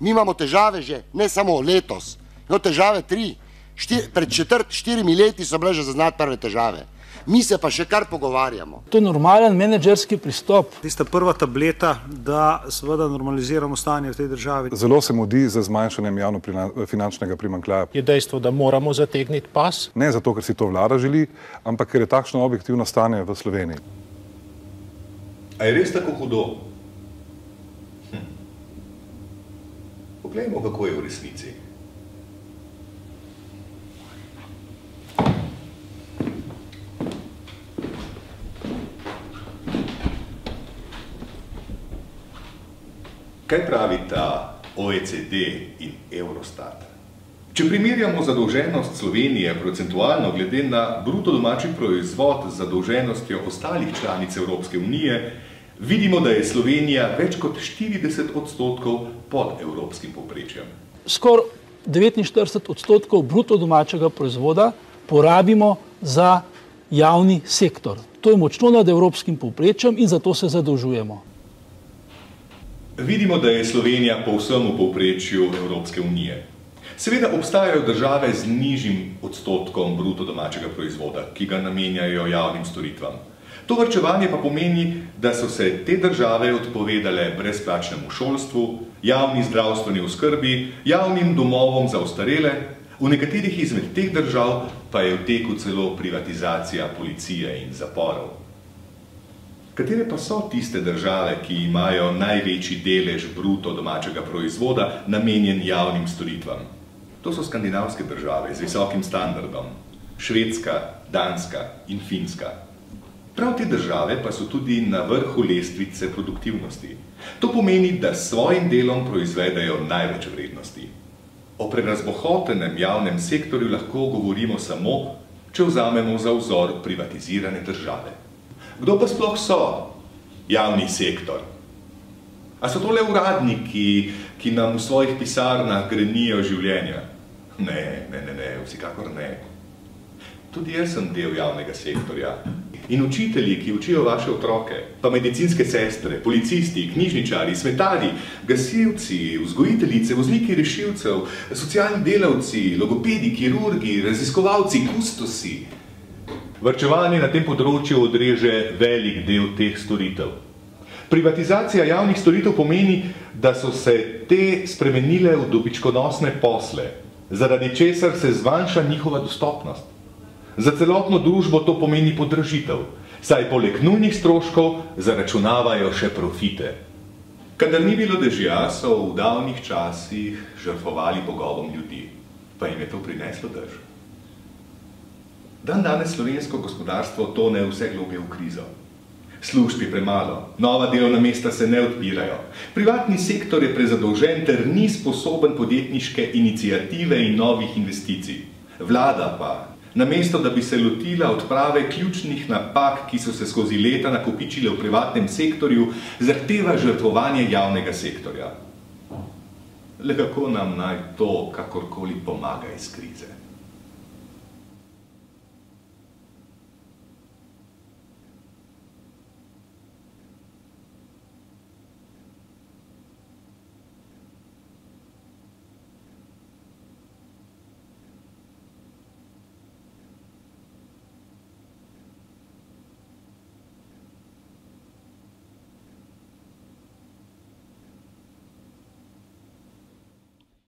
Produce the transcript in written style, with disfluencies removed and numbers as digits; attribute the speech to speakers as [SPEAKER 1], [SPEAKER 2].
[SPEAKER 1] Mi imamo težave že, ne samo letos, imamo težave 3, pred 4 leti so bile že zaznati prve težave. Mi se pa še kar pogovarjamo.
[SPEAKER 2] To je normalen menedžerski pristop.
[SPEAKER 3] Tista prva tableta, da seveda normaliziramo stanje v tej državi.
[SPEAKER 4] Zelo se mudi za zmanjšanjem javnofinančnega primanjkljaja.
[SPEAKER 5] Je dejstvo, da moramo zategniti pas?
[SPEAKER 4] Ne zato, ker si to vlada želi, ampak ker je takšno objektivno stanje v Sloveniji.
[SPEAKER 6] A je res tako hudo? Poglejmo, kako je v resnici. Kaj pravita OECD in Eurostat? Če primerjamo zadolženost Slovenije procentualno glede na bruto domači proizvod z zadolženostjo ostalih članic Evropske unije, vidimo, da je Slovenija več kot 40% pod evropskim povprečjem.
[SPEAKER 2] Skoraj 49% bruto domačega proizvoda porabimo za javni sektor. To je močno nad evropskim povprečjem in zato se zadolžujemo.
[SPEAKER 6] Vidimo, da je Slovenija povsem v povprečju Evropske unije. Seveda obstajajo države z nižjim odstotkom bruto domačega proizvoda, ki ga namenjajo javnim storitvam. To varčevanje pa pomeni, da so se te države odpovedale brezplačnemu šolstvu, javni zdravstveni oskrbi, javnim domovom za ostarele, v nekaterih izmed teh držav pa je v teku celo privatizacija policije in zaporov. Katere pa so tiste države, ki imajo največji delež bruto domačega proizvoda namenjen javnim storitvam? To so skandinavske države z visokim standardom, Švedska, Danska in Finska. Prav te države pa so tudi na vrhu lestvice produktivnosti. To pomeni, da s svojim delom proizvedejo največ vrednosti. O prerazbohotenem javnem sektorju lahko govorimo samo, če vzamemo za vzor privatizirane države. Kdo pa sploh so javni sektor? A so to le uradniki, ki nam v svojih pisarnah grenijo življenja? Ne, vsekakor ne. Tudi jaz sem del javnega sektorja. In učitelji, ki učijo vaše otroke, pa medicinske sestre, policisti, knjižničari, smetarji, gasilci, vzgojiteljice, vozniki rešilcev, socialni delavci, logopedi, kirurgi, raziskovalci, kustosi. Varčevanje na tem področju odreže velik del teh storitev. Privatizacija javnih storitev pomeni, da so se te spremenile v dobičkonosne posle, zaradi česar se zmanjša njihova dostopnost. Za celotno družbo to pomeni podražitev, saj poleg nujnih stroškov zaračunavajo še profite. Kadar ni bilo dežja, so v davnih časih žrtvovali bogovom ljudi, pa jim je to prineslo dež. Danes slovensko gospodarstvo tone vse globje v krizo. Služb je premalo, nova delovna mesta se ne odpirajo. Privatni sektor je prezadolžen ter ni sposoben podjetniške iniciative in novih investicij. Vlada pa, namesto da bi se lotila odprave ključnih napak, ki so se skozi leta nakopičile v privatnem sektorju, zahteva žrtvovanje javnega sektorja. Le kako nam naj to kakorkoli pomaga iz krize?